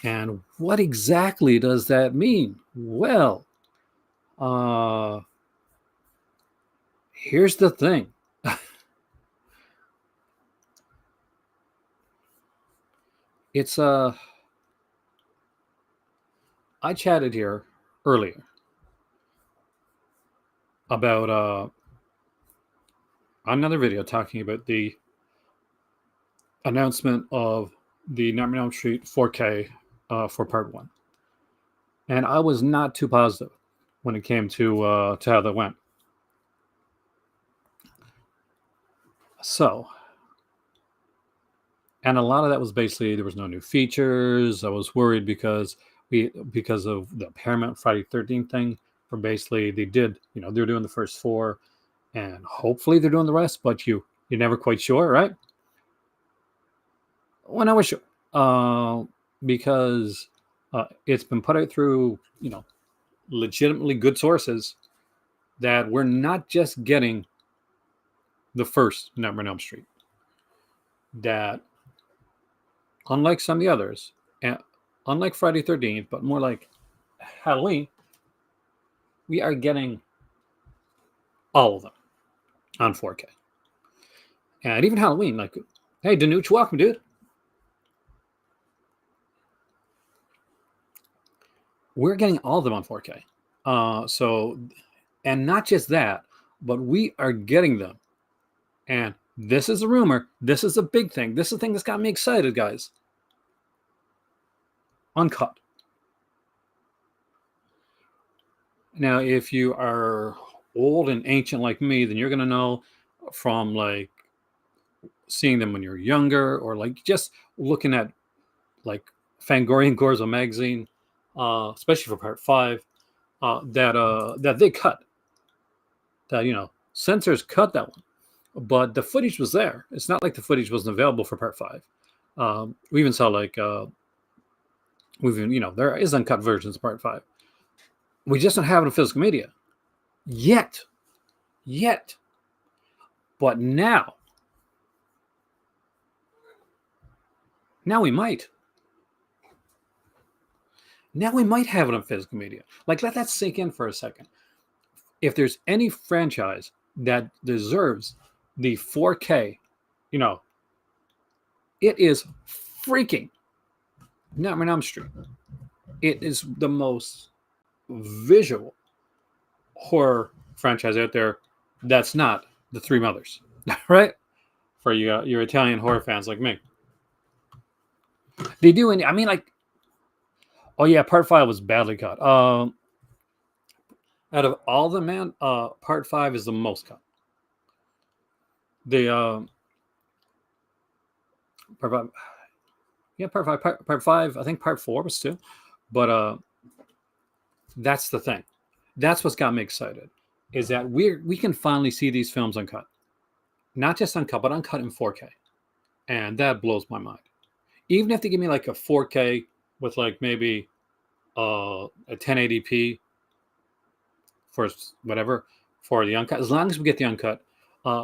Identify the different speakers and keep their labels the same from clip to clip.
Speaker 1: And what exactly does that mean? Well, uh, here's the thing. It's I chatted here earlier about another video talking about the announcement of the Nightmare on Elm Street 4K for Part One, and I was not too positive when it came to how that went. So, and a lot of that was basically there was no new features. I was worried because of the Paramount Friday 13th thing. Where basically they did, they're doing the first four, and hopefully they're doing the rest, but you're never quite sure, right? Well, I was sure, because it's been put out through legitimately good sources that we're not just getting the first Nightmare on Elm Street. That unlike some of the others, and unlike Friday 13th, but more like Halloween, we are getting all of them on 4K. And even Halloween, like, hey, Danuch, welcome, dude. We're getting all of them on 4K. And not just that, but we are getting them. And this is a rumor. This is a big thing. This is the thing that's got me excited, guys. Uncut. Now, if you are old and ancient like me, then you're going to know from like seeing them when you're younger, or like just looking at like Fangoria and Gorzo magazine, especially for Part 5, that they cut. That censors cut that one, but the footage was there. It's not like the footage wasn't available for Part 5. We even saw like there is uncut versions of Part 5. We just don't have it in physical media yet. But now we might. Now we might have it on physical media. Like, let that sink in for a second. If there's any franchise that deserves the 4K, it is freaking Nightmare on Elm Street. It is the most visual horror franchise out there that's not the Three Mothers, right? For you, your Italian horror fans like me. They do, and I mean, like, oh yeah, Part 5 was badly cut. Out of all the man, Part 5 is the most cut. The Part 5, yeah, Part 5. I think Part 4 was too, but that's the thing. That's what's got me excited, is that we can finally see these films uncut, not just uncut, but uncut in 4K, and that blows my mind. Even if they give me like a 4K with like maybe a 1080p for whatever for the uncut, as long as we get the uncut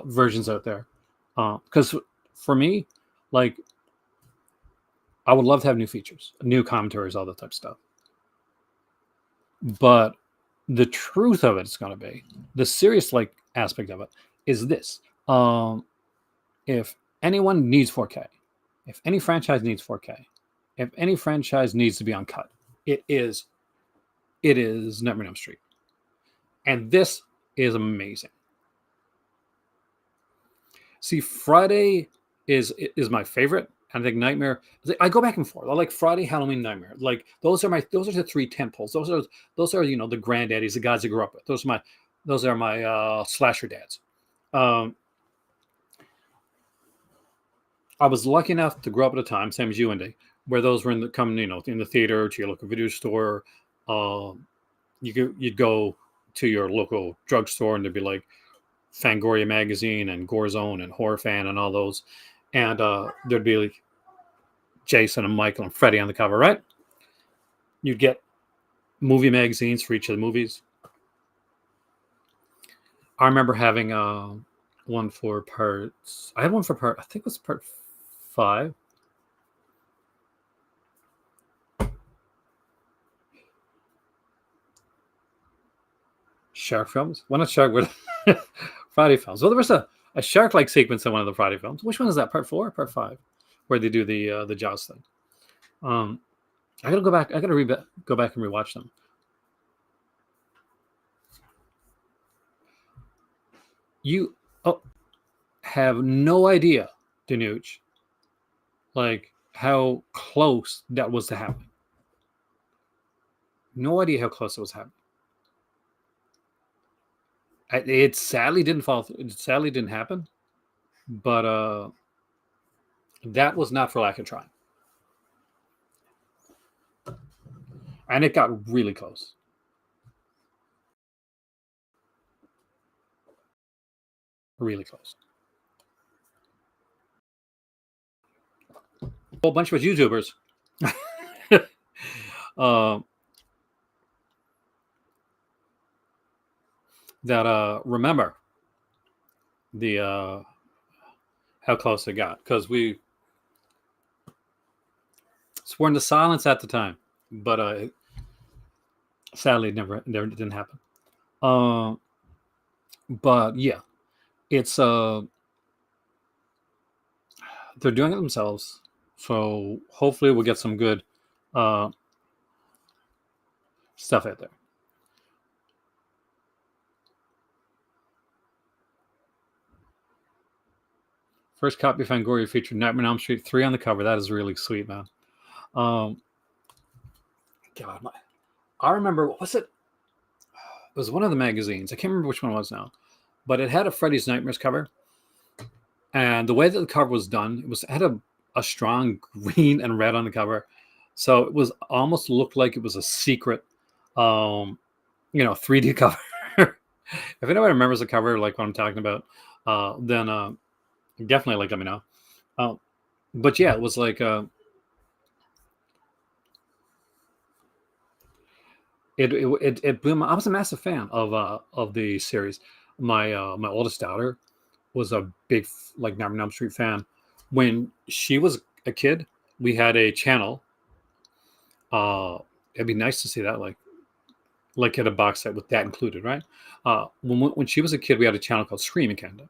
Speaker 1: versions out there, because for me, like, I would love to have new features, new commentaries, all that type of stuff. But the truth of it is going to be, the serious like aspect of it is this: if anyone needs 4K, if any franchise needs 4K, if any franchise needs to be uncut, it is Nightmare on Elm Street, and this is amazing. See, Friday is my favorite. I think Nightmare. I go back and forth. I like Friday, Halloween, Nightmare. Like those are the three tentpoles. Those are the granddaddies, the guys I grew up with. Those are my slasher dads. I was lucky enough to grow up at a time, same as you, Andy, where those were in the theater, to your local video store. You'd go to your local drugstore, and there'd be like Fangoria magazine and Gore Zone and Horror Fan and all those, and there'd be like Jason and Michael and Freddy on the cover, right? You'd get movie magazines for each of the movies. I remember having one for parts. I had one for part. I think it was Part 5. shark films. One of shark with Friday films. Well, there was a shark-like sequence in one of the Friday films. Which one is that? Part 4 or Part 5? Where they do the Jaws thing. I gotta go back. I gotta go back and rewatch them. You have no idea, Danuch, like how close that was to happening. No idea how close it was happening. It sadly didn't fall. It sadly didn't happen, but that was not for lack of trying, and it got really close. Really close. A whole bunch of YouTubers that remember the how close it got, because we sworn to silence at the time, but sadly it never didn't happen. But yeah, it's they're doing it themselves, so hopefully we'll get some good stuff out there. First copy of Fangoria featured Nightmare on Elm Street 3 on the cover. That is really sweet, man. God, I remember, what was it? It was one of the magazines. I can't remember which one it was now, but it had a Freddy's Nightmares cover, and the way that the cover was done, it had a strong green and red on the cover, so it was almost looked like it was a secret, 3D cover. If anybody remembers the cover, like what I'm talking about, then definitely let me know. But yeah, it was like it blew I was a massive fan of the series. My oldest daughter was a big Nightmare on Elm Street fan. When she was a kid, we had a channel. It'd be nice to see that like at a box set with that included, right? When she was a kid, we had a channel called Scream in Canada,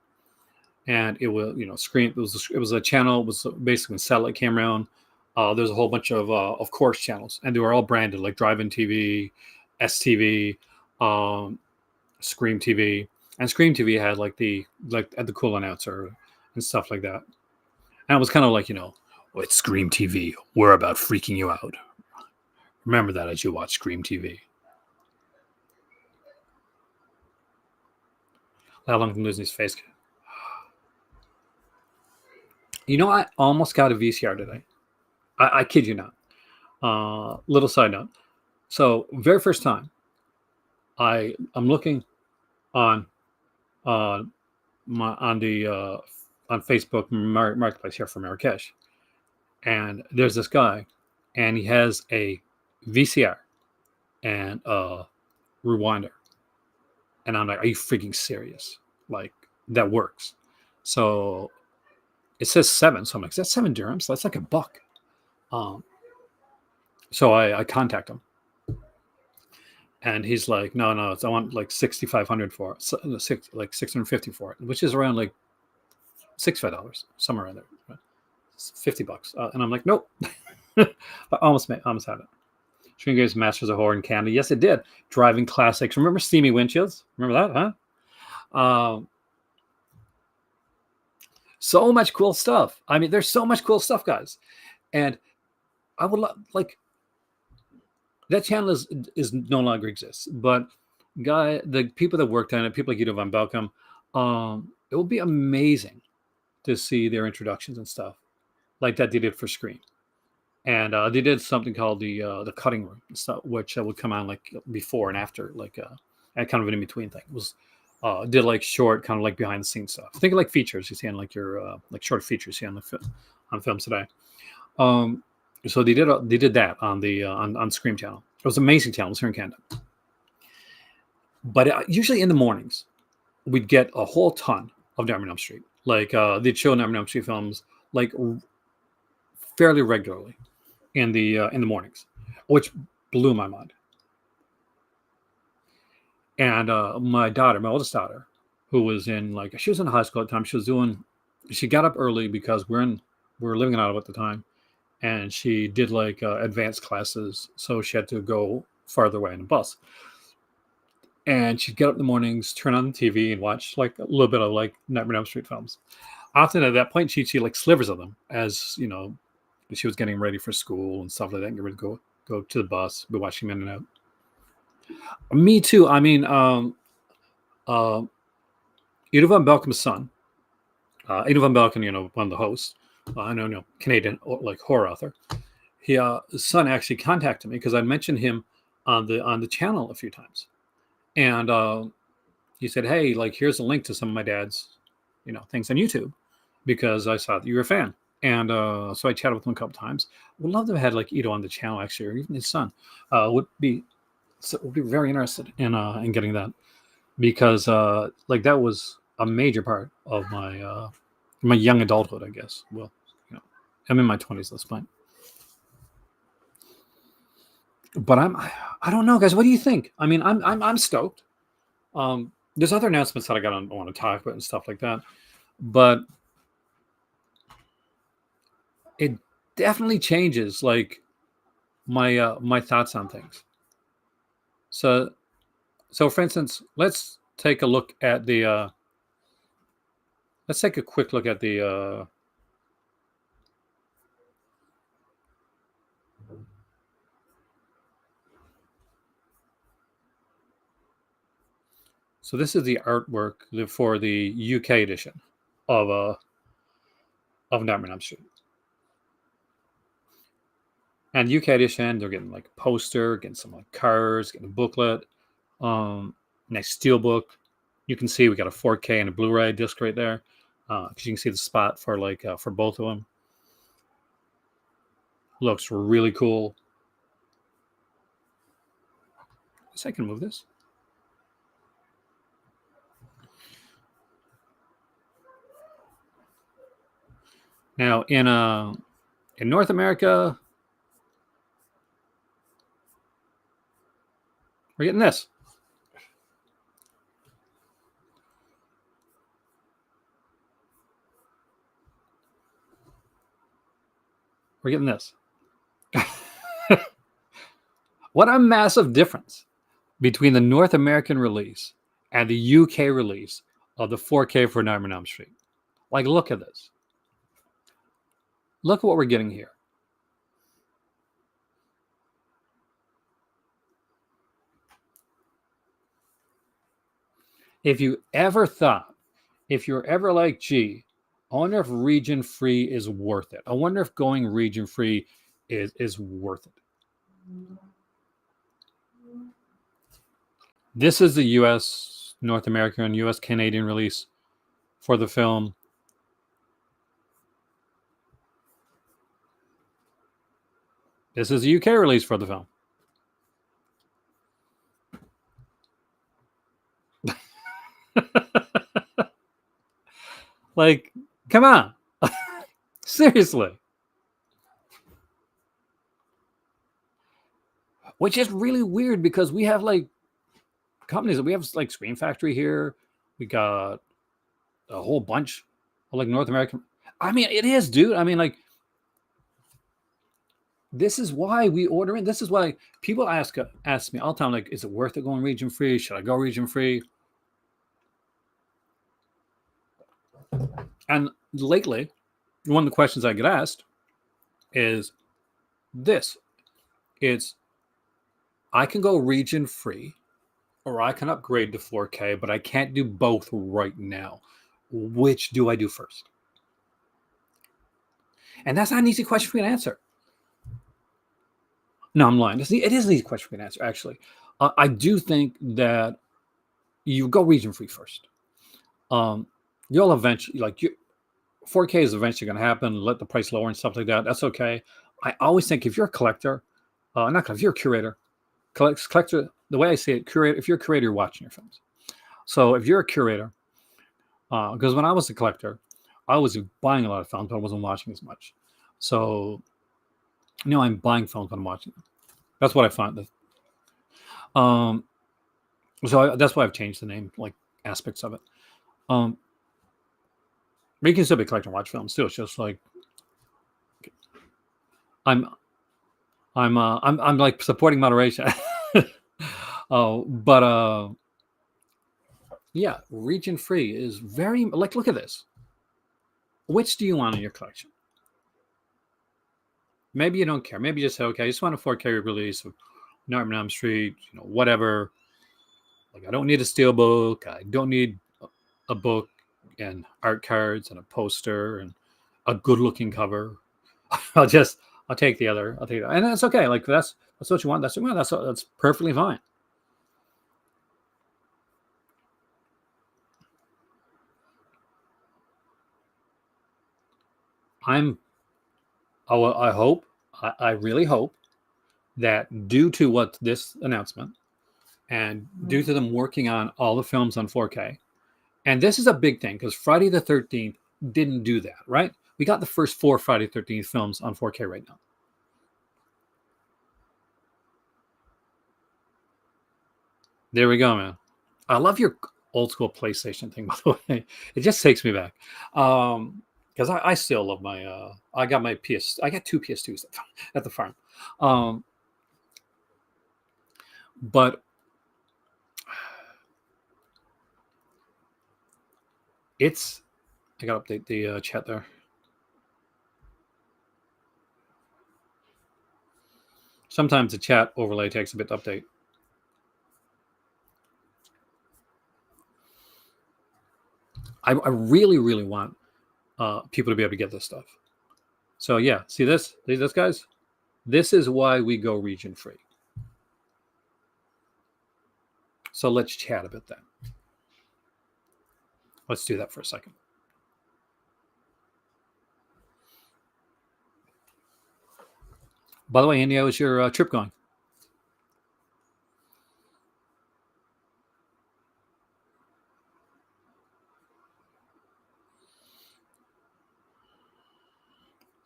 Speaker 1: and it was Scream. It was a channel. It was basically when satellite came around. There's a whole bunch of course channels, and they were all branded like Drive-In TV, STV, Scream TV, and Scream TV had had the cool announcer and stuff like that. And it was kind of like, it's Scream TV. We're about freaking you out. Remember that as you watch Scream TV. How long can losing his face? I almost got a VCR today. I kid you not. Little side note. So very first time, I'm looking on on Facebook Marketplace here for Marrakesh, and there's this guy, and he has a VCR and a rewinder, and I'm like, are you freaking serious? Like, that works? So it says 7, so I'm like, is that 7 dirhams? That's like $1. So I contact him, and he's like, no, I want like 6,500 for it, so, like 650 for it, which is around like $65, somewhere around there, right? $50. And I'm like, nope. I almost had it. Screen Games Masters of Horror in Canada. Yes, it did. Driving classics. Remember Steamy Windshields? Remember that, huh? So much cool stuff. I mean, there's so much cool stuff, guys. And I would like that channel is no longer exists. But the people that worked on it, people like Guido van Belkom, it would be amazing to see their introductions and stuff like that they did for Scream. And they did something called the cutting room, stuff, which would come on like before and after, and kind of an in between thing. It was did like short, kind of like behind the scenes stuff. Think of like features you see on like your like short features you see on films today. So they did that on the on Scream channel. It was an amazing channel. It was here in Canada. But usually in the mornings, we'd get a whole ton of Nightmare on Elm Street. Like they'd show Nightmare on Elm Street films like fairly regularly in the mornings, which blew my mind. And my daughter, my oldest daughter, who was in like she was in high school at the time. She got up early because we were living in Ottawa at the time, and she did like advanced classes, so she had to go farther away in the bus. And she'd get up in the mornings, turn on the TV, and watch like a little bit of like Nightmare on Elm Street films. Often at that point, she'd see like slivers of them as she was getting ready for school and stuff like that, and get ready to go to the bus, be watching them in and out. Me too. I mean, uh, Ida von Belkam's son, Ida von Belkan, one of the hosts, I know, Canadian like horror author. His son actually contacted me because I mentioned him on the channel a few times, and he said, "Hey, like here's a link to some of my dad's, things on YouTube, because I saw that you were a fan." And so I chatted with him a couple times. Would love to have had like Ito on the channel actually, or even his son. Would be very interested in getting that, because like that was a major part of my young adulthood, I guess. Well, I'm in my 20s at this point. But I don't know, guys. What do you think? I mean, I'm stoked. There's other announcements that I want to talk about and stuff like that, but it definitely changes like my thoughts on things. So for instance, let's take a look at the let's take a quick look at the so this is the artwork for the UK edition of Nightmare on Elm Street. And UK edition, they're getting like a poster, getting some like cards, getting a booklet, nice steel book. You can see we got a 4K and a Blu-ray disc right there, because you can see the spot for like for both of them. Looks really cool. So I can move this. Now in North America, we're getting this. We're getting this. What a massive difference between the North American release and the UK release of the 4K for Nightmare on Elm Street. Like, look at this. Look at what we're getting here. If you're ever like, gee, I wonder if region free is worth it. I wonder if going region free is worth it. This is the US, North American, and US Canadian release for the film. This is the UK release for the film. Like, come on. Seriously. Which is really weird, because we have like companies that we have like Scream Factory here. We got a whole bunch of like North American. I mean, it is, dude. I mean, like, this is why we order in. This is why people ask me all the time, like, is it worth it going region free? Should I go region free? And lately, one of the questions I get asked is this. It's, I can go region free, or I can upgrade to 4K, but I can't do both right now. Which do I do first? And that's not an easy question for me to answer. No, I'm lying. It is an easy question for me to answer, actually. I do think that you go region free first. You'll eventually, 4K is eventually going to happen. Let the price lower and stuff like that. That's okay. I always think if you're a collector, if you're a curator, collector, the way I say it, curator. If you're a curator, you're watching your films. So if you're a curator, because when I was a collector, I was buying a lot of films, but I wasn't watching as much. So, I'm buying films when I'm watching them. That's what I find. So that's why I've changed the name, like aspects of it. But you can still be collecting watch films too. It's just like I'm I'm like supporting moderation. Oh, but yeah, region free is very like, look at this. Which do you want in your collection? Maybe you don't care. Maybe you just say, okay, I just want a 4K release of Nightmare on Elm Street, whatever. Like, I don't need a steel book. I don't need a book and art cards and a poster and a good-looking cover. I'll take the other. I'll take that, and that's okay. Like, that's what you want. That's perfectly fine. I hope, I really hope that due to what this announcement and due to them working on all the films on 4K, and this is a big thing because Friday the 13th didn't do that, right? We got the first 4 Friday the 13th films on 4K right now. There we go, man. I love your old school PlayStation thing, by the way. It just takes me back. Because I still love my I got my I got 2 PS2s at the farm. But it's I gotta update the chat there. Sometimes the chat overlay takes a bit to update. I really, really want people to be able to get this stuff. So yeah, see this, guys? This is why we go region free. So let's chat about that. Let's do that for a second. By the way, Andy, how was your trip going?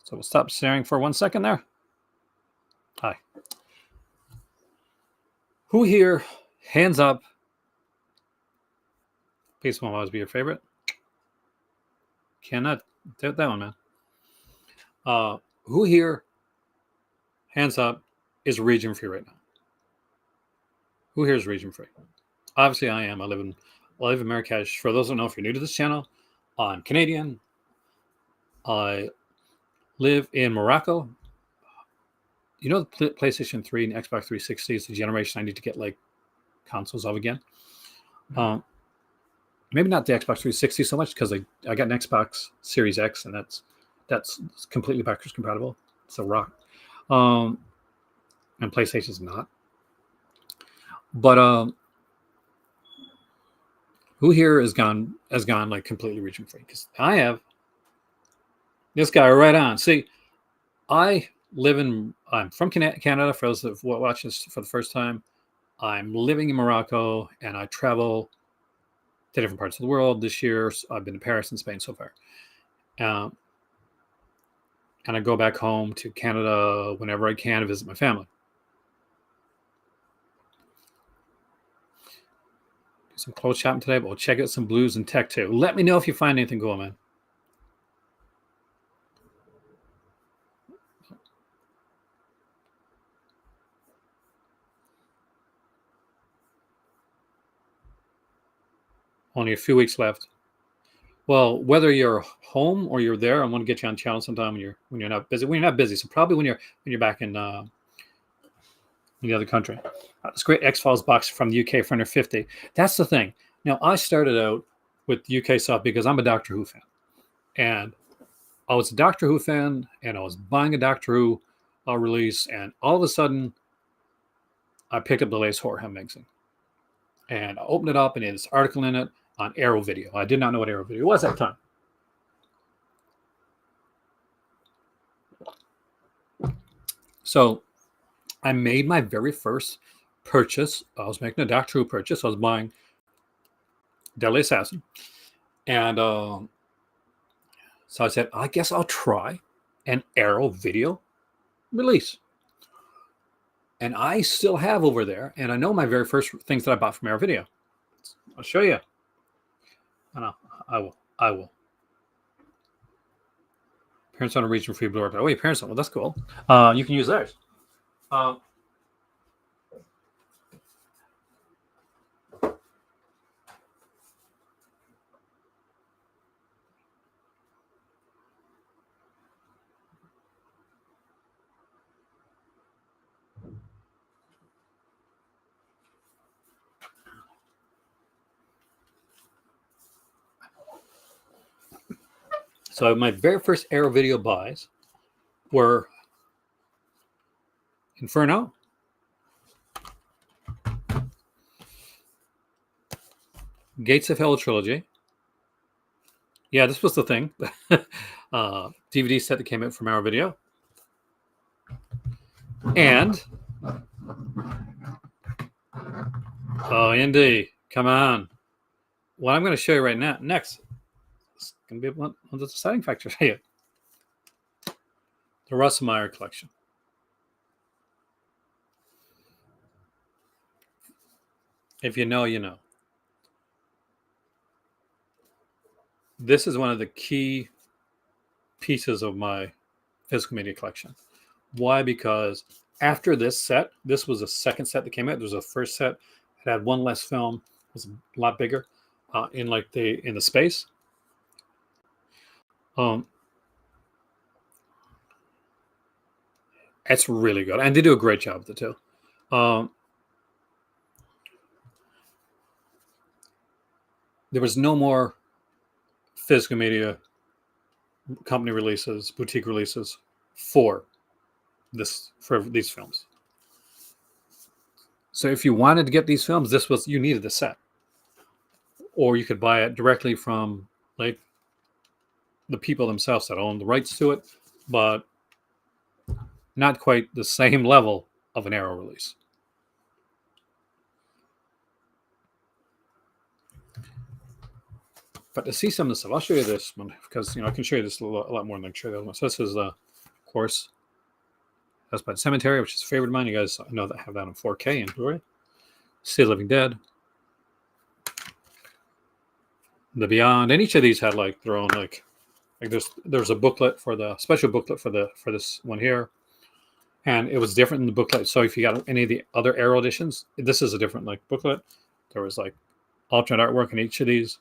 Speaker 1: So we'll stop sharing for 1 second there. Hi. Who here, hands up, Peace won't always be your favorite? Cannot do that one, man. Who here, hands up, is region free right now? Who here is region free? Obviously, I am. I live in Marrakesh. For those who don't know, if you're new to this channel, I'm Canadian. I live in Morocco. You know, the PlayStation 3 and Xbox 360 is the generation I need to get like consoles of again. Maybe not the Xbox 360 so much because I got an Xbox Series X, and that's completely backwards compatible. It's a rock. And PlayStation's not. But who here has gone like completely region free? Because I have. This guy right on. See, I'm from Canada. For those that watch this for the first time, I'm living in Morocco, and I travel to different parts of the world. This year, I've been to Paris and Spain so far. And I go back home to Canada whenever I can to visit my family. Do some clothes shopping today, but we'll check out some blues and tech too. Let me know if you find anything cool, man. Only a few weeks left. Well, whether you're home or you're there, I want to get you on channel sometime when you're not busy. When you're not busy, so probably when you're back in the other country. This great X-Files box from the UK for under 50. That's the thing. Now, I started out with UK stuff because I'm a Doctor Who fan, and I was a Doctor Who fan, and I was buying a Doctor Who release, and all of a sudden, I picked up the latest Horror Hem magazine, and I opened it up, and it had this article in it on Arrow Video. I did not know what Arrow Video was at the time. So I made my very first purchase. I was making a Doctor Who purchase. I was buying Deadly Assassin. And so I said, I guess I'll try an Arrow Video release. And I still have over there, and I know my very first things that I bought from Arrow Video. I'll show you. And I will. I will. Parents on a region free Blu-ray. Oh wait, parents on. Well, that's cool. You can use theirs. So my very first Arrow Video buys were Inferno, Gates of Hell trilogy. Yeah, this was the thing. DVD set that came out from Arrow Video. And oh, Indy, come on. What I'm going to show you right now, next, is going to be one of the deciding factors here. The Russmeyer collection. If you know, you know. This is one of the key pieces of my physical media collection. Why? Because after this set, this was the second set that came out. There was a first set. It had one less film. It was a lot bigger in the space. It's really good, and they do a great job with it too. There was no more physical media company releases, boutique releases for these films. So if you wanted to get these films, you needed the set, or you could buy it directly from like the people themselves that own the rights to it, but not quite the same level of an Arrow release. But to see some of the stuff, I'll show you this one because I can show you this a lot more than I can show you the other one. So this is, of course, House by the Cemetery, which is a favorite of mine. You guys know that I have that on 4K and Blu-ray. See the Living Dead, The Beyond, and each of these had like their own like there's a booklet for the special booklet for this one here, and it was different in the booklet. So if you got any of the other Arrow editions, this is a different like booklet. There was like alternate artwork in each of these.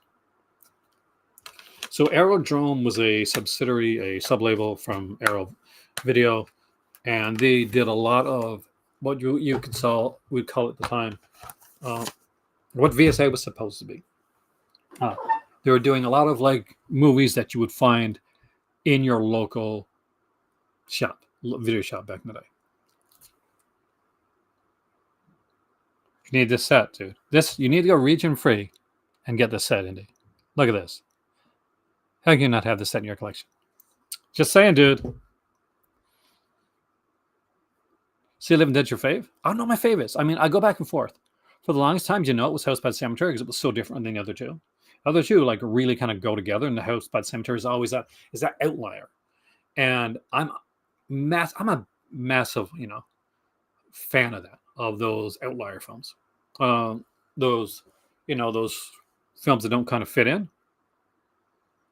Speaker 1: So Aerodrome was a subsidiary, a sublabel from Arrow Video, and they did a lot of what we'd call at the time what VSA was supposed to be. They were doing a lot of like movies that you would find in your local shop, video shop back in the day. You need this set, dude. You need to go region free and get this set, Indy. Look at this. How can you not have this set in your collection? Just saying, dude. See Living Dead's your fave? I don't know my favorites. I mean, I go back and forth. For the longest time, it was House by the Cemetery because it was so different than the other two. The other two like really kind of go together, and the House by the Cemetery is always that outlier. And I'm a massive, fan of that, of those outlier films. Those films that don't kind of fit in.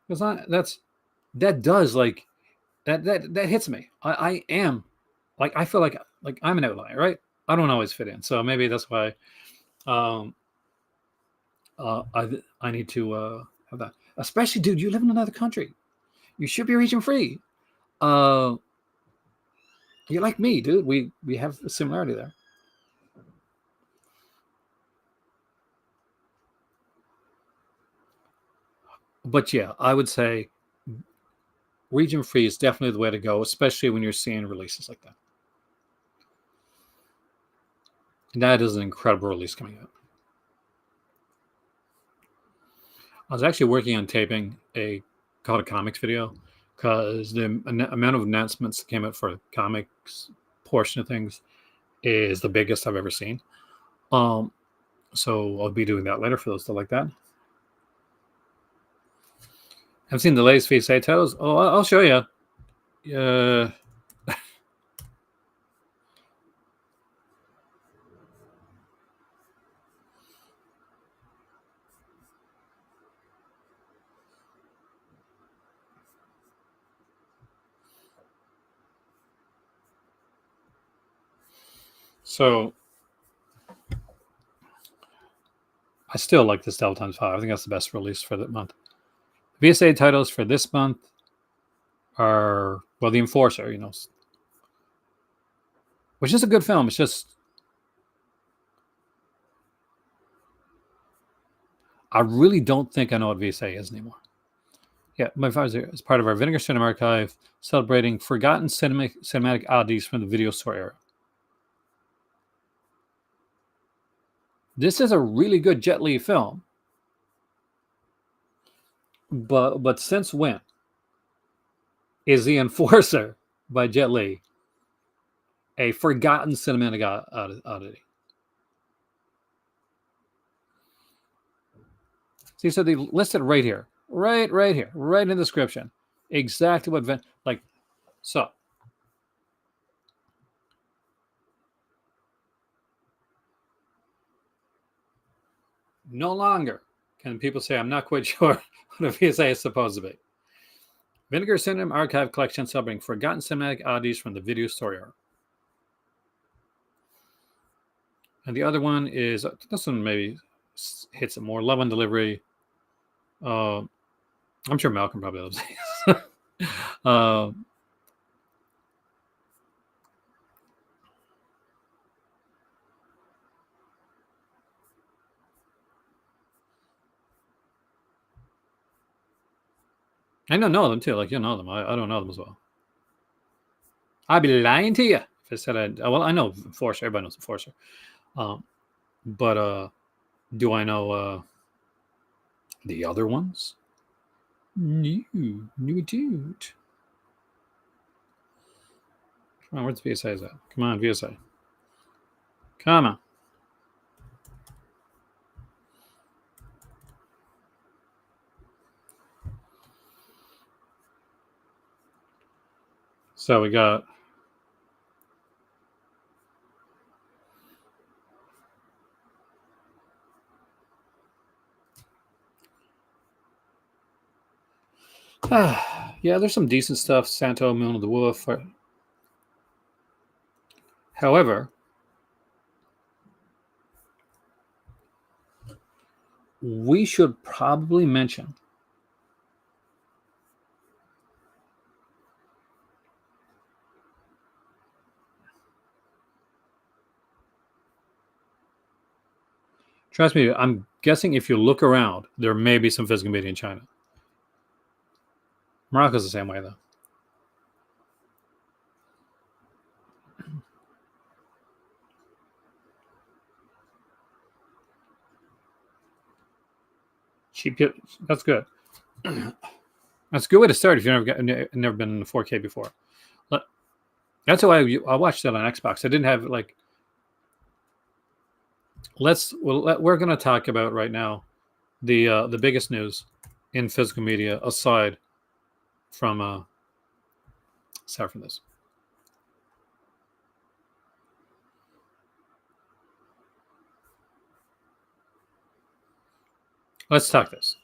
Speaker 1: That does like that hits me. I am like I feel like I'm an outlier, right? I don't always fit in, so maybe that's why I need to have that. Especially, dude, you live in another country. You should be region free. You're like me, dude. We have a similarity there. But yeah, I would say region free is definitely the way to go, especially when you're seeing releases like that. And that is an incredible release coming out. I was actually working on taping called a comics video because the amount of announcements that came out for the comics portion of things is the biggest I've ever seen. So I'll be doing that later for those that like that. I've seen the latest VSA titles. Oh, I'll show you. So I still like this Devil Times 5. I think that's the best release for the month. VSA titles for this month are, well, The Enforcer, which is a good film. It's just, I really don't think I know what VSA is anymore. Yeah, my father's here. As part of our Vinegar Cinema Archive, celebrating forgotten cinematic oddities from the video store era. This is a really good Jet Li film, but since when is The Enforcer by Jet Li a forgotten cinematic oddity? See, so they listed right here, right here, right in the description, exactly what so. No longer can people say I'm not quite sure what a VSA is supposed to be. Vinegar Cinema Archive Collection celebrating forgotten cinematic oddities from the video store era. And the other one is, this one maybe hits it more, Love and Delivery. I'm sure Malcolm probably loves these. I don't know them too. Like, you know them. I don't know them as well. I'd be lying to you if I said well, I know Enforcer. Everybody knows Enforcer. But do I know the other ones? No, dude. Come on, where's the VSA at? Come on, VSA. Come on. So we got yeah, there's some decent stuff. Santo, Moon of the Wolf. However, we should probably mention trust me, I'm guessing if you look around, there may be some physical media in China. Morocco's the same way, though. Cheap, that's good. That's a good way to start if you've never been in 4K before. That's why I watched that on Xbox. I didn't have we're going to talk about right now the biggest news in physical media aside from this. Let's talk this.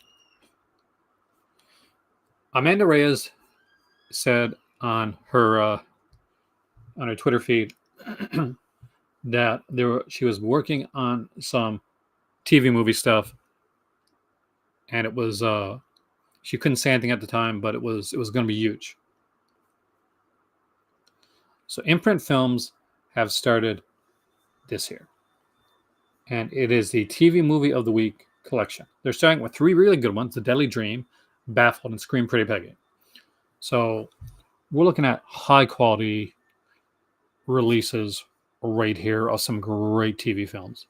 Speaker 1: Amanda Reyes said on her Twitter feed that she was working on some TV movie stuff, and it was she couldn't say anything at the time, but it was going to be huge. So Imprint Films have started this year, and it is the TV Movie of the Week collection. They're starting with 3 really good ones: The Deadly Dream, Baffled, and Scream Pretty Peggy. So we're looking at high quality releases right here of some great TV films.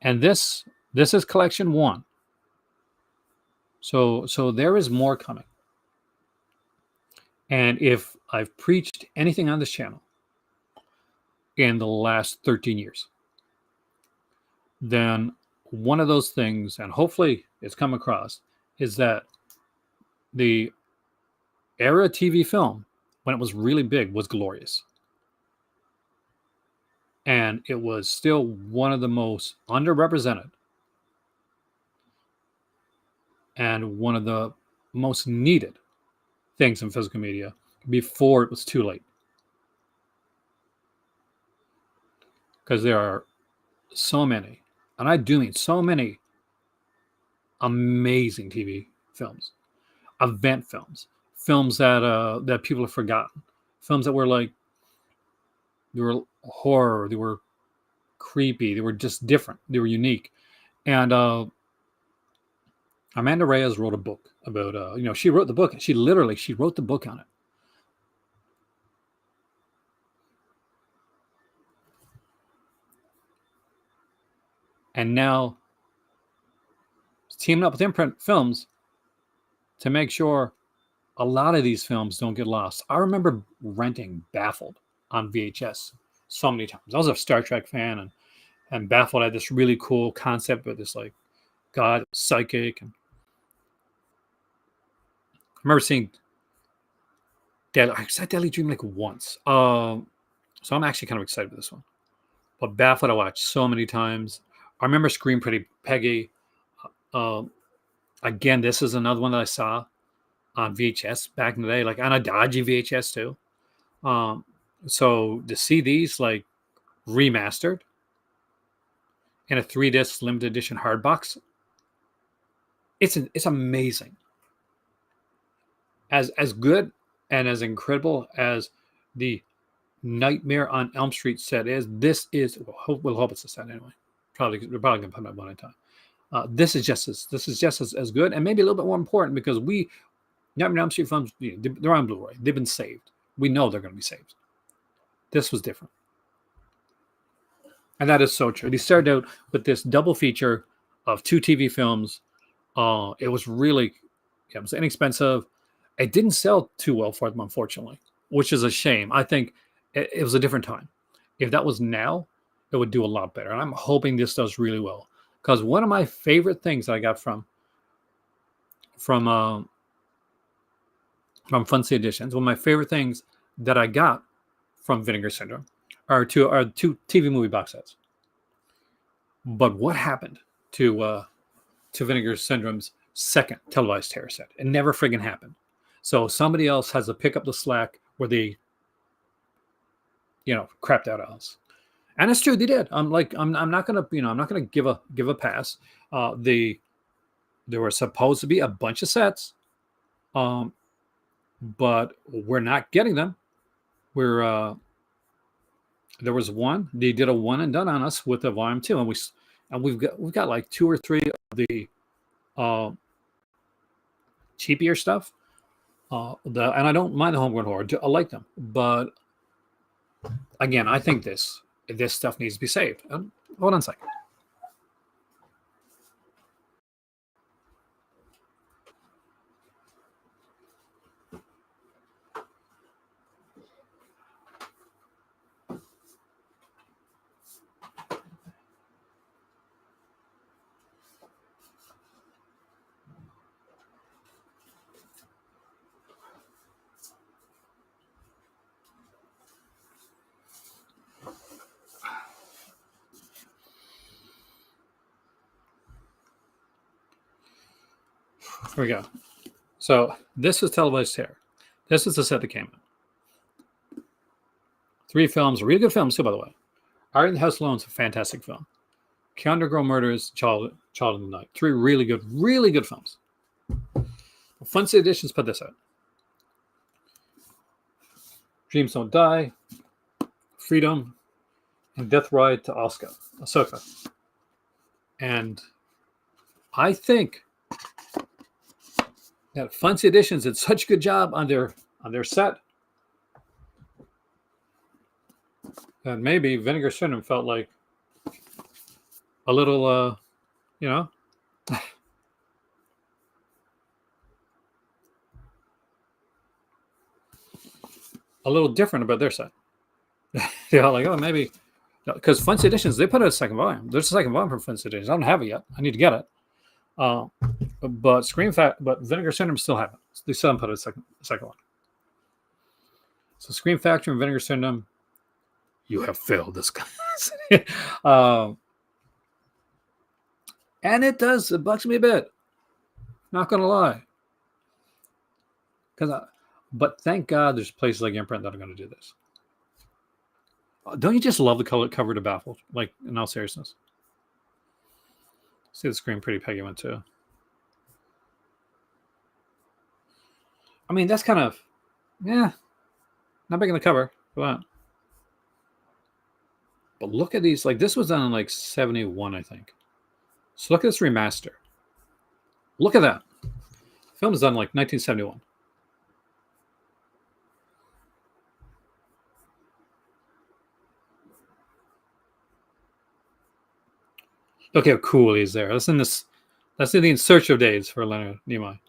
Speaker 1: And this is collection 1. So there is more coming. And if I've preached anything on this channel in the last 13 years, then one of those things, and hopefully it's come across, is that the era TV film, when it was really big, was glorious. And it was still one of the most underrepresented and one of the most needed things in physical media before it was too late. because there are so many, and I do mean so many amazing TV films, event films, films that people have forgotten, films that were like they were horror, they were creepy, they were just different, they were unique, and Amanda Reyes wrote a book about she wrote the book. She wrote the book on it. And now teaming up with Imprint Films to make sure a lot of these films don't get lost. I remember renting Baffled on VHS so many times. I was a Star Trek fan, and Baffled had this really cool concept with this like god psychic. And I remember seeing I saw Deadly Dream like once. So I'm actually kind of excited for this one. But Baffled I watched so many times. I remember Scream Pretty Peggy. Uh, Again, this is another one that I saw on VHS back in the day, like on a dodgy VHS too. So to see these like remastered in a 3-disc limited edition hardbox, it's amazing. As good and as incredible as the Nightmare on Elm Street set is, this is we'll hope it's a set anyway. We're probably gonna put it one at a time. This is just as good, and maybe a little bit more important because Nightmare on Elm Street films, they're on Blu-ray. They've been saved. We know they're going to be saved. This was different, and that is so true. They started out with this double feature of 2 TV films. It was really, it was inexpensive. It didn't sell too well for them, unfortunately, which is a shame. I think it was a different time. If that was now, it would do a lot better. And I'm hoping this does really well. Because one of my favorite things that I got from Fun City Editions, one of my favorite things that I got from Vinegar Syndrome are two TV movie box sets. But what happened to Vinegar Syndrome's second televised terror set? It never friggin' happened. So somebody else has to pick up the slack where they, crapped out on us. And it's true, they did. I'm not gonna give a pass. There were supposed to be a bunch of sets, but we're not getting them. There was one. They did a one and done on us with a volume 2, and we've got like 2 or 3 of the cheapier stuff. And I don't mind the homegrown horror. I like them, but again, I think this stuff needs to be saved. Hold on a second. Here we go. So this is televised terror. This is the set that came in. 3 films, really good films too, by the way. Art in the House Alone is a fantastic film. Underground Murders, Child in the Night. 3 really good films. Fun City Editions put this out. Dreams Don't Die, Freedom, and Death Ride to Ahsoka. And I think that Fun City Editions did such a good job on their set that maybe Vinegar Syndrome felt like a little, a little different about their set. Like, oh, maybe because Fun City Editions, they put out a second volume. There's a second volume for Fun City Editions. I don't have it yet. I need to get it. But Vinegar Syndrome still haven't. They still haven't put out a second one. So Scream Factory and Vinegar Syndrome, you have failed this class. And it bugs me a bit. Not gonna lie. But thank God there's places like Imprint that are going to do this. Don't you just love the color cover to baffle? Like, in all seriousness. See the screen pretty Peggy went too. I mean, that's kind of, yeah, not big in the cover, but look at these. Like, this was done in like 71, I think. So look at this remaster. Look at that. The film was done in like 1971. Look how cool he's there. That's in this. That's in the In Search of Days for Leonard Nimoy.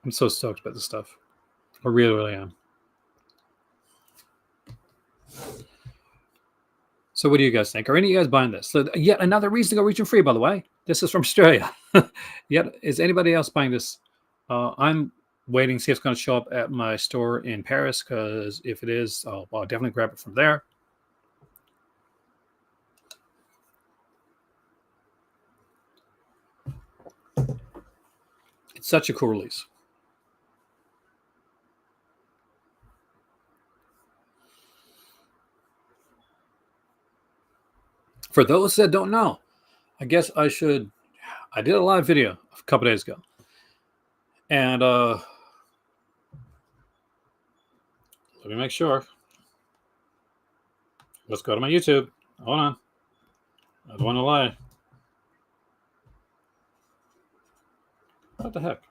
Speaker 1: I'm so stoked about this stuff. I really, really am. So, what do you guys think? Are any of you guys buying this? So, yet another reason to go region free, by the way. This is from Australia. Yet, is anybody else buying this? I'm waiting to see if it's going to show up at my store in Paris, because if it is, I'll definitely grab it from there. It's such a cool release. For those that don't know, I guess I should. I did a live video a couple days ago, and let me make sure. Let's go to my YouTube. Hold on. I don't want to lie. What the heck?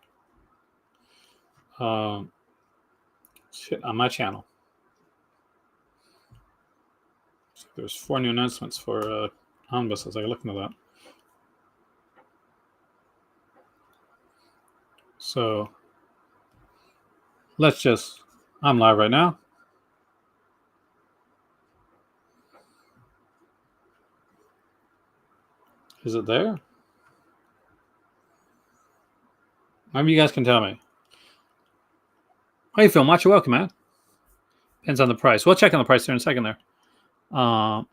Speaker 1: Shit, on my channel. So there's 4 new announcements for omnibuses. I can look into that. So let's just. I'm live right now. Is it there? Maybe you guys can tell me. Hey, Phil, much welcome, man. Depends on the price. We'll check on the price there in a second there. I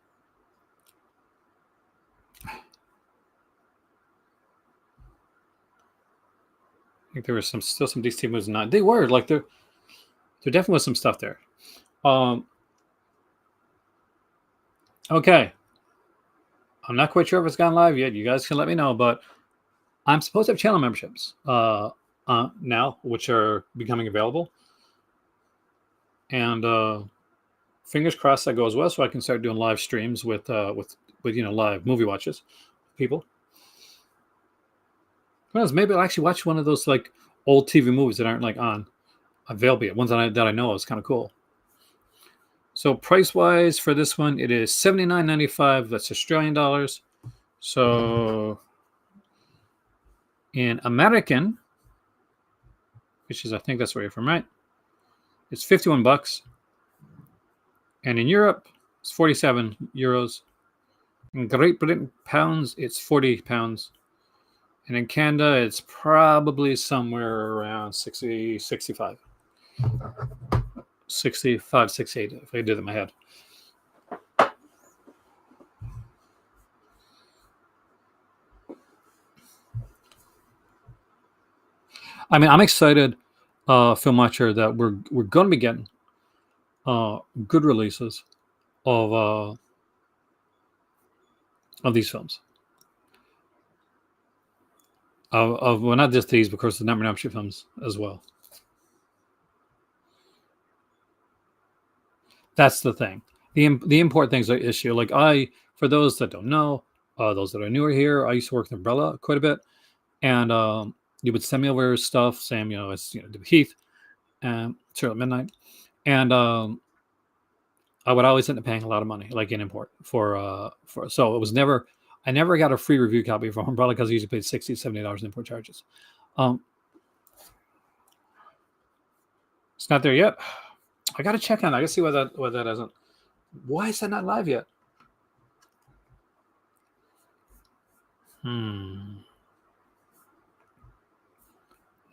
Speaker 1: think there was still some DC movies not. They were like there definitely was some stuff there. Okay. I'm not quite sure if it's gone live yet. You guys can let me know, but I'm supposed to have channel memberships now, which are becoming available. And fingers crossed that goes well, so I can start doing live streams with live movie watches, people. Well, maybe I'll actually watch one of those like old TV movies that aren't like on available yet. Ones that I know is kind of cool. So price wise for this one, it is $79.95. That's Australian dollars. So in American, which is I think that's where you're from, right? It's $51. And in Europe, it's 47 euros. In Great Britain pounds, it's 40 pounds. And in Canada, it's probably somewhere around 60, 65. 65, 68, if I did it in my head. I mean, I'm excited, Film Watcher, that we're going to be getting good releases of these films. Well, not just these, but of course the number membership films as well. That's the thing. The important things are issue. Like for those that don't know, those that are newer here, I used to work with Umbrella quite a bit, and you would send me over stuff, Sam. It's Heath, and Charlotte Midnight, and I would always end up paying a lot of money, like in import for. So it was never. I never got a free review copy from Umbrella because I usually paid $60, $70 in import charges. It's not there yet. I got to check on it. I got to see why that hasn't. Why is that not live yet?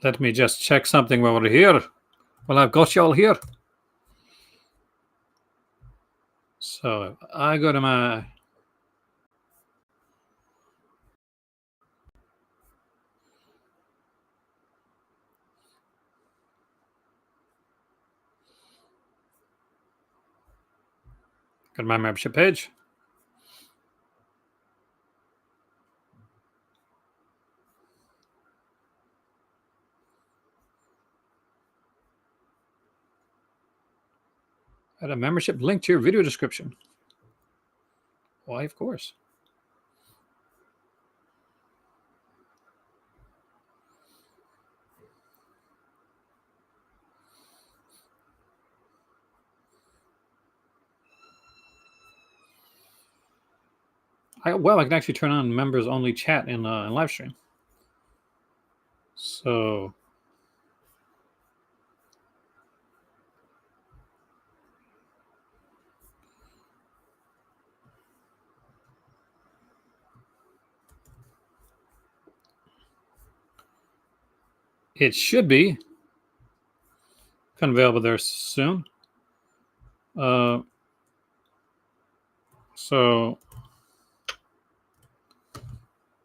Speaker 1: Let me just check something while we're here. Well, I've got you all here. So I go to my. Go to my membership page. Add a membership link to your video description. Why, of course. I can actually turn on members only chat in live stream. So it should be kind of available there soon. So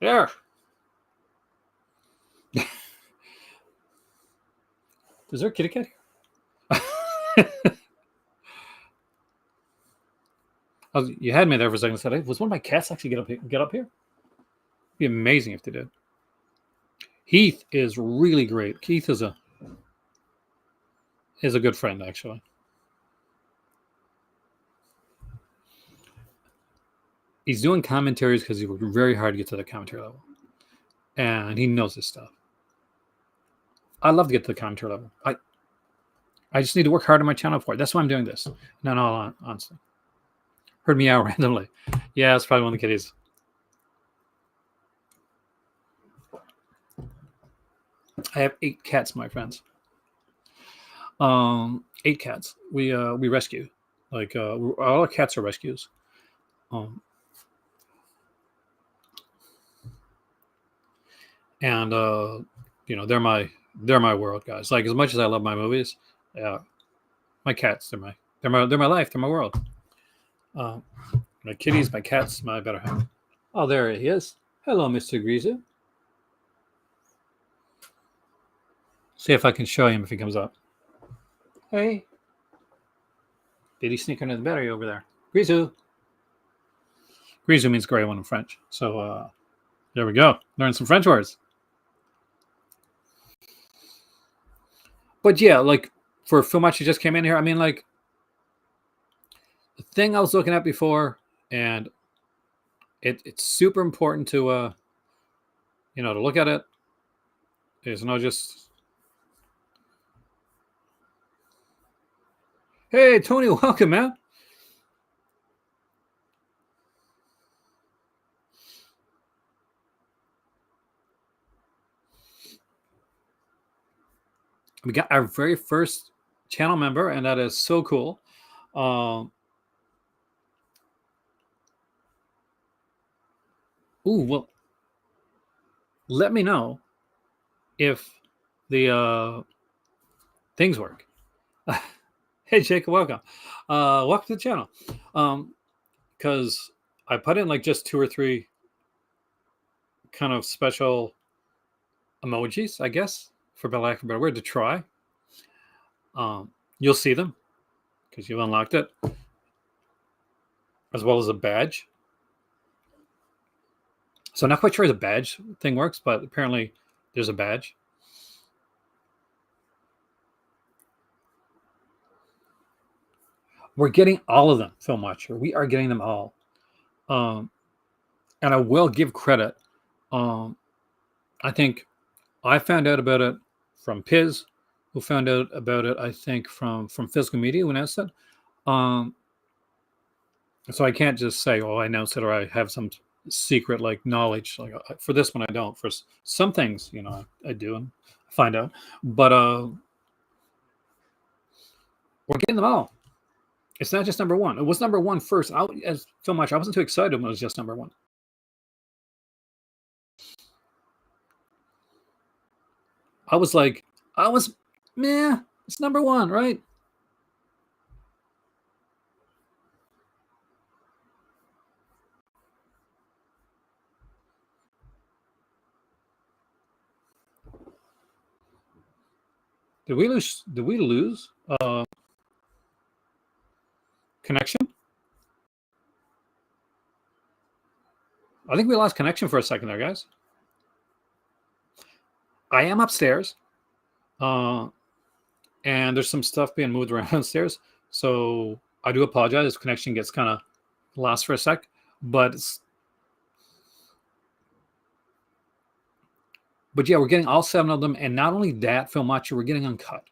Speaker 1: there. Is there a kitty cat here? You had me there for a second. I said, hey, was one of my cats actually get up here? It'd be amazing if they did. Heath is really great. Keith is a good friend, actually. He's doing commentaries because he worked very hard to get to the commentary level, and he knows his stuff. I love to get to the commentary level. I just need to work hard on my channel for it. That's why I'm doing this. No, honestly. Heard me out randomly. Yeah, it's probably one of the kitties. I have 8 cats, my friends. 8 cats. We rescue. Like all our cats are rescues. And you know, they're my world, guys. Like, as much as I love my movies, my cats, they're my life, they're my world. My kitties, my cats, my better half. Oh, there he is. Hello, Mr. Grizu. See if I can show him if he comes up. Hey. Did he sneak under the battery over there? Grizu. Grizu means gray one in French. So there we go. Learn some French words. But yeah, like for Filmachi just came in here, I mean, like, the thing I was looking at before, and it's super important to you know, to look at it. Is not just, hey Tony, welcome, man. We got our very first channel member, and that is so cool. Well, let me know if the things work. Hey, Jacob, welcome. Welcome to the channel. Because I put in like just 2 or 3 kind of special emojis, I guess, for lack of a better word, to try. You'll see them because you've unlocked it, as well as a badge. So not quite sure the badge thing works, but apparently there's a badge. We're getting all of them, Film Watcher. We are getting them all. And I will give credit. I think I found out about it from Piz, who found out about it, I think, from Physical Media, who announced it. So I can't just say, oh, I announced it, or I have some secret like knowledge. Like, for this one, I don't. For some things, you know, I do and find out. But we're getting them all. It's not just number 1. It was number 1 first. As so much, I wasn't too excited when it was just number 1. I was meh. It's number 1, right? Did we lose connection? I think we lost connection for a second there, guys. I am upstairs, and there's some stuff being moved around downstairs. So I do apologize if connection gets kind of lost for a sec, but yeah, we're getting all 7 of them, and not only that, Phil Macho, we're getting uncut.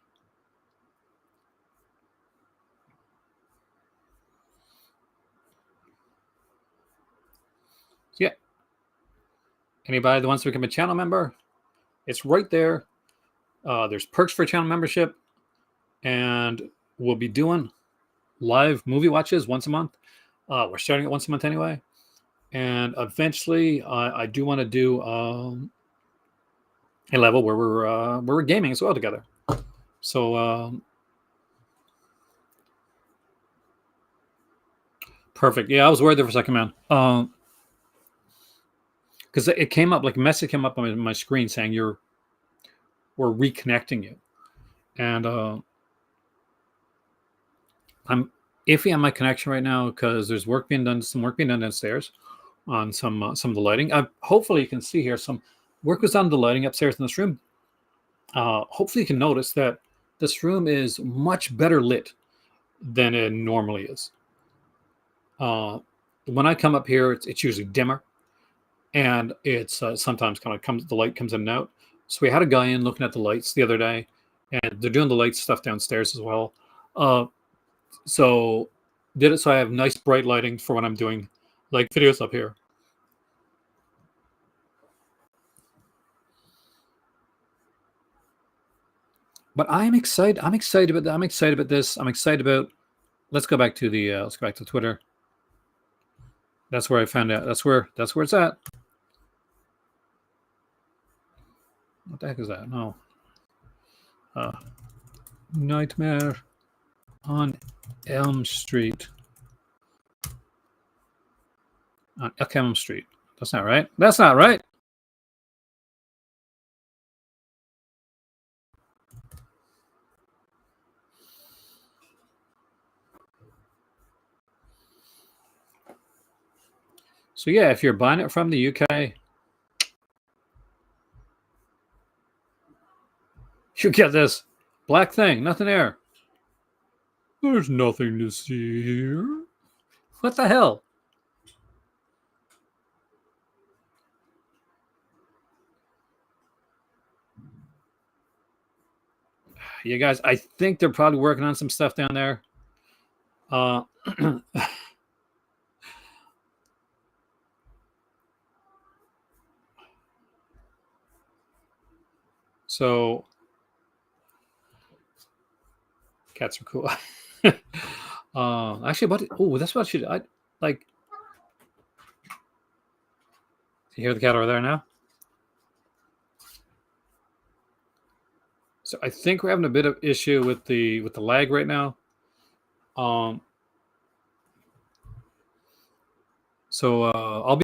Speaker 1: Yeah. Anybody that wants to become a channel member, it's right there. There's perks for channel membership, and we'll be doing live movie watches once a month. We're starting it once a month anyway, and eventually, I do want to do a level where we're gaming as well together. So perfect. Yeah, I was worried there for a second, man. Because it came up, like a message came up on my screen saying we're reconnecting you, and I'm iffy on my connection right now because there's some work being done downstairs on some of the lighting. Hopefully you can see here some work was done on the lighting upstairs in this room. Hopefully you can notice that this room is much better lit than it normally is. When I come up here, it's usually dimmer, and it's sometimes kind of the light comes in and out. So we had a guy in looking at the lights the other day, and they're doing the light stuff downstairs as well. So did it so I have nice bright lighting for when I'm doing like videos up here. But I'm excited. I'm excited about that. I'm excited about this. I'm excited about. Let's go back to Twitter. That's where I found out. That's where it's at. What the heck is that? No. Nightmare on Elm Street. On Elm Street. That's not right. That's not right. So yeah, if you're buying it from the UK, you get this black thing. Nothing there. There's nothing to see here. What the hell? You guys, I think they're probably working on some stuff down there. So cats are cool. Actually, that's what I like. You hear the cat over there now? So I think we're having a bit of issue with the lag right now. So I'll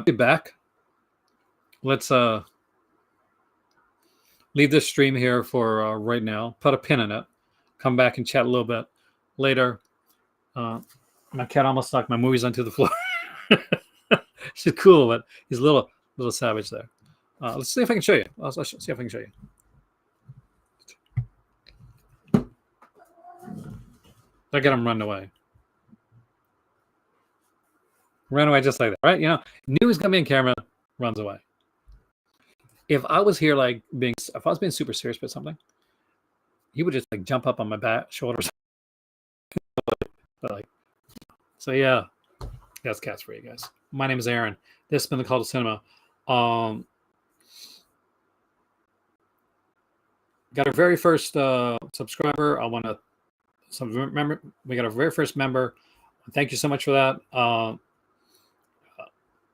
Speaker 1: be back. Let's leave this stream here for right now. Put a pin in it. Come back and chat a little bit later. My cat almost knocked my movies onto the floor. She's cool, but he's a little savage there. Let's see if I can show you. I'll see if I can show you. I got him running away. Ran away just like that, right? You know, knew he was gonna be in camera, runs away. If I was here, like if I was being super serious about something, he would just like jump up on my back, shoulders. Like, so yeah, that's cats for you guys. My name is Aaron. This has been the Call to Cinema. Got our very first subscriber. I want to remember we got our very first member. Thank you so much for that.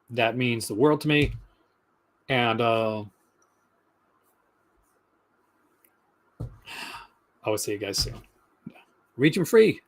Speaker 1: That means the world to me. And I will see you guys soon. Region free.